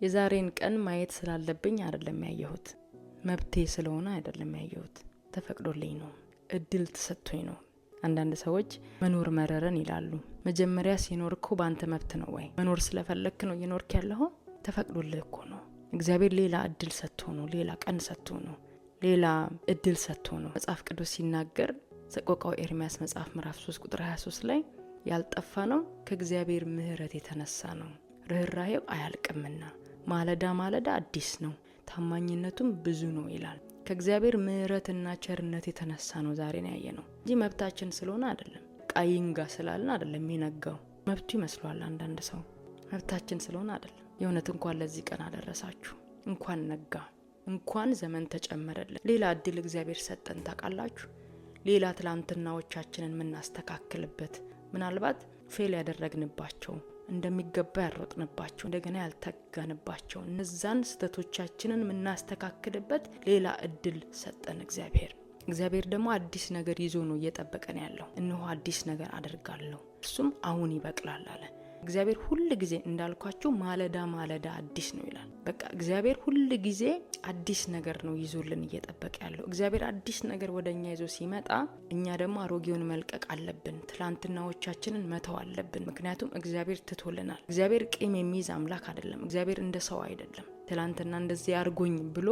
የዛሬን ቀን ማየት ስላለብኝ አይደለም ያየሁት፣ መብቴ ስለሆነ አይደለም ያየሁት፣ ተፈቅዶልኝ ነው፣ እድል ተሰጥቶኝ ነው። አንዳንድ ሰዎች መኖር መረረን ይላሉ። መጀመሪያ ሲኖርኩ ባንተ መብት ነው ወይ? መኖር ስለፈለክ ነው እየኖርክ ያለው? ተፈቅዶልህ እኮ ነው። እግዚአብሔር ሌላ እድል ሰጥቶ ነው፣ ሌላ ቀን ሰጥቶ ነው፣ ሌላ እድል ሰጥቶ ነው። መጽሐፍ ቅዱስ ሲናገር ሰቆቃው ኤርምያስ መጽሐፍ ምዕራፍ 3 ቁጥር 23 ላይ ያልጠፋ ነው ከእግዚአብሔር ምሕረት የተነሳ ነው፣ ርህራሄው አያልቅምና ማለዳ ማለዳ አዲስ ነው፣ ታማኝነቱም ብዙ ነው ይላል። ከእግዚአብሔር ምሕረትና ቸርነት የተነሳ ነው ዛሬን ያየነው እንጂ መብታችን ስለሆነ አይደለም። ቃይንጋ ስላልን አይደለም የነጋው። መብቱ ይመስላል አንዳንድ ሰው፣ መብታችን ስለሆነ አይደለም። የእውነት እንኳን ለዚህ ቀን አደረሳችሁ፣ እንኳን ነጋ፣ እንኳን ዘመን ተጨመረልን። ሌላ እድል እግዚአብሔር ሰጠን። ታውቃላችሁ፣ ሌላ ትላንትናዎቻችንን የምናስተካክልበት፣ ምናልባት ፌል ያደረግንባቸው፣ እንደሚገባ ያሮጥንባቸው፣ እንደገና ያልተጋንባቸው እነዛን ስህተቶቻችንን የምናስተካክልበት ሌላ እድል ሰጠን እግዚአብሔር ደግሞ አዲስ ነገር ይዞ ነው እየጠበቀን ያለው። እነሆ አዲስ ነገር አደርጋለሁ እሱም አሁን ይበቅላል አለ። እግዚአብሔር ሁሉ ጊዜ እንዳልኳችሁ ማለዳ ማለዳ አዲስ ነው ይላል። በቃ እግዚአብሔር ሁሉ ጊዜ አዲስ ነገር ነው ይዞልን እየጠበቀ ያለው። እግዚአብሔር አዲስ ነገር ወደኛ ይዞ ሲመጣ እኛ ደግሞ አሮጌውን መልቀቅ አለብን፣ ትላንትናዎቻችንን መተው አለብን። ምክንያቱም እግዚአብሔር ትቶልናል። እግዚአብሔር ቂም የሚይዝ አምላክ አይደለም። እግዚአብሔር እንደ ሰው አይደለም። ትላንትና እንደዚህ አርጎኝ ብሎ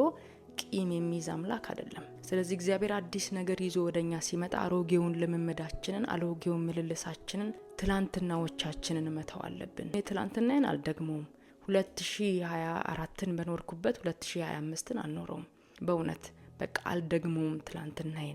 ቂም የሚይዝ አምላክ አይደለም። ስለዚህ እግዚአብሔር አዲስ ነገር ይዞ ወደኛ ሲመጣ አሮጌውን ልምምዳችንን፣ አሮጌውን ምልልሳችንን፣ ትላንትናዎቻችንን መተው አለብን። ትላንትናዬን አልደግመውም። 2024ን በኖርኩበት 2025ን አልኖረውም። በእውነት በቃ አልደግመውም።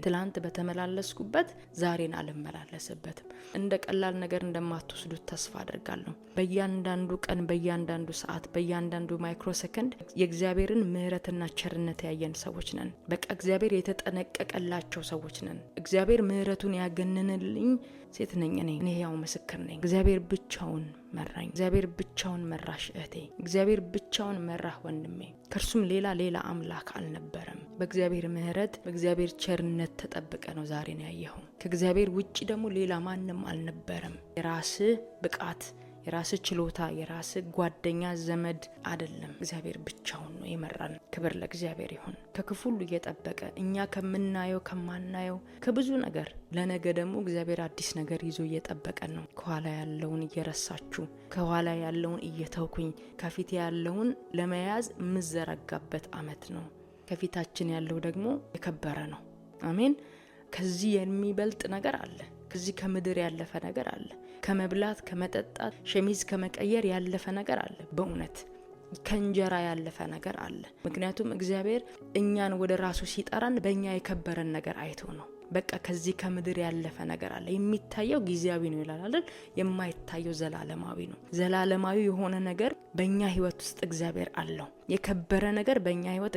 ትላንት በተመላለስኩበት ዛሬን አልመላለስበትም። እንደ ቀላል ነገር እንደማትወስዱት ተስፋ አድርጋለሁ። በእያንዳንዱ ቀን፣ በእያንዳንዱ ሰዓት፣ በእያንዳንዱ ማይክሮ ሰከንድ የእግዚአብሔርን ምሕረትና ቸርነት ያየን ሰዎች ነን። በቃ እግዚአብሔር የተጠነቀቀላቸው ሰዎች ነን። እግዚአብሔር ምሕረቱን ያገነንልኝ ሴት ነኝ እኔ ያው ምስክር ነኝ። እግዚአብሔር ብቻውን መራኝ። እግዚአብሔር ብቻውን መራሽ እህቴ። እግዚአብሔር ብቻውን መራህ ወንድሜ። ከርሱም ሌላ አምላክ አልነበረም። በእግዚአብሔር ምሕረት፣ በእግዚአብሔር ቸርነት ተጠብቀ ነው ዛሬን ያየኸው። ከእግዚአብሔር ውጪ ደግሞ ሌላ ማንም አልነበረም። የራስህ ብቃት፣ የራስህ ችሎታ፣ የራስህ ጓደኛ ዘመድ አይደለም። እግዚአብሔር ብቻውን ነው የመራን። ክብር ለእግዚአብሔር ይሁን። ከክፉ ሁሉ እየጠበቀ እኛ ከምናየው ከማናየው ከብዙ ነገር ለነገ ደግሞ እግዚአብሔር አዲስ ነገር ይዞ እየጠበቀን ነው። ከኋላ ያለውን እየረሳችሁ፣ ከኋላ ያለውን እየተውኩኝ ከፊት ያለውን ለመያዝ የምዘረጋበት አመት ነው። ከፊታችን ያለው ደግሞ የከበረ ነው። አሜን። ከዚህ የሚበልጥ ነገር አለ። ከዚህ ከምድር ያለፈ ነገር አለ። ከመብላት ከመጠጣት ሸሚዝ ከመቀየር ያለፈ ነገር አለ። በእውነት ከእንጀራ ያለፈ ነገር አለ። ምክንያቱም እግዚአብሔር እኛን ወደ ራሱ ሲጠራን በእኛ የከበረን ነገር አይቶ ነው። በቃ ከዚህ ከምድር ያለፈ ነገር አለ። የሚታየው ጊዜያዊ ነው ይላል አይደል? የማይታየው ዘላለማዊ ነው። ዘላለማዊ የሆነ ነገር በእኛ ህይወት ውስጥ እግዚአብሔር አለው። የከበረ ነገር በእኛ ህይወት